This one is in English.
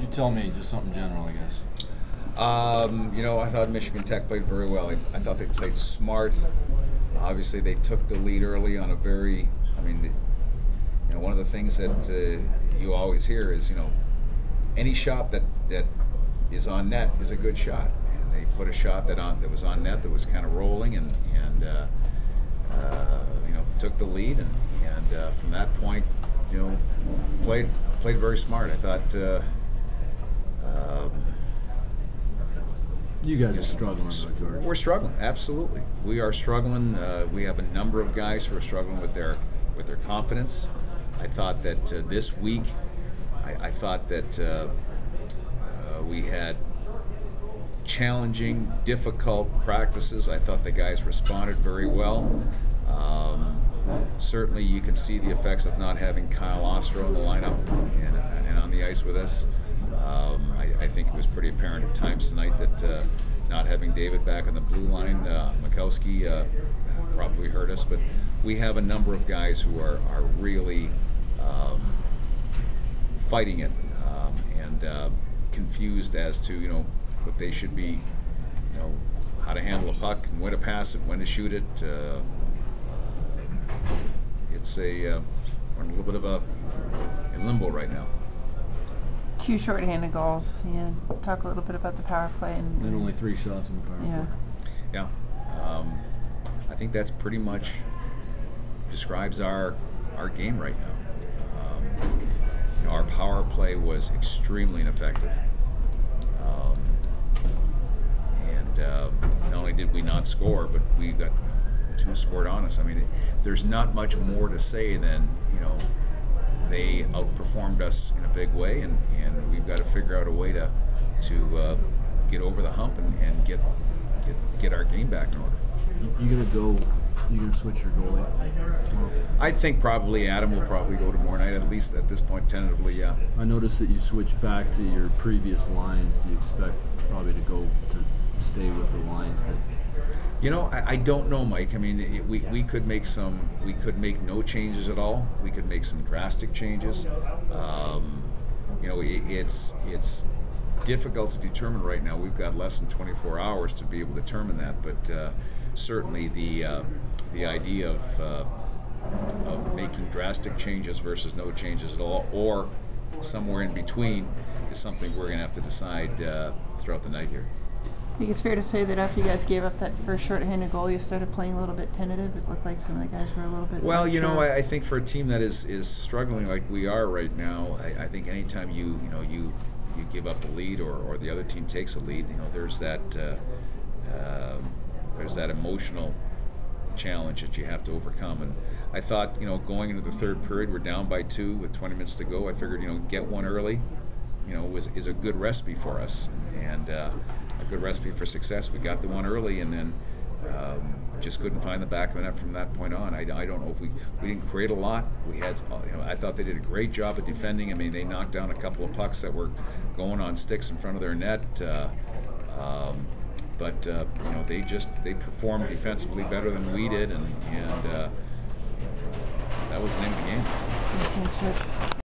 You tell me, just something general, I guess. I thought Michigan Tech played very well. I thought they played smart. Obviously, they took the lead early on a very, one of the things that you always hear is, any shot that is on net is a good shot. And they put a shot that was on net that was kind of rolling and took the lead and from that point, played very smart. I thought. You guys are struggling, though, George. We're struggling, absolutely. We are struggling. We have a number of guys who are struggling with their confidence. I thought that this week, I thought that we had challenging, difficult practices. I thought the guys responded very well. Certainly, you can see the effects of not having Kyle Ostro in the lineup and on the ice with us. I think it was pretty apparent at times tonight that not having David back on the blue line, Mikowski probably hurt us. But we have a number of guys who are really fighting it and confused as to what they should be, how to handle a puck and when to pass it, when to shoot it. It's we're in a little bit of in limbo right now. 2 shorthanded goals. Yeah, talk a little bit about the power play and only 3 shots in the power play. Yeah. I think that's pretty much describes our game right now. Our power play was extremely ineffective, and not only did we not score, but we got 2 scored on us. There's not much more to say than they outperformed us in a big way, and we've got to figure out a way to get over the hump and get our game back in order. You gonna switch your goalie? I think probably Adam will probably go tomorrow night, at least at this point, tentatively, yeah. I noticed that you switched back to your previous lines. Do you expect probably to stay with the lines that? I don't know, Mike. We could make no changes at all. We could make some drastic changes. It's difficult to determine right now. We've got less than 24 hours to be able to determine that. But certainly the idea of making drastic changes versus no changes at all, or somewhere in between, is something we're going to have to decide throughout the night here. I think it's fair to say that after you guys gave up that first shorthanded goal, you started playing a little bit tentative. It looked like some of the guys were a little bit. Well, I think for a team that is struggling like we are right now, I think anytime you give up a lead or the other team takes a lead, there's that emotional challenge that you have to overcome. And I thought, going into the third period, we're down by 2 with 20 minutes to go. I figured, get one early, is a good recipe for us, and a good recipe for success. We got the one early, and then just couldn't find the back of the net from that point on. I don't know if we didn't create a lot. We had, I thought they did a great job of defending. They knocked down a couple of pucks that were going on sticks in front of their net. But they performed defensively better than we did, and that was the name of the game. Thanks, George.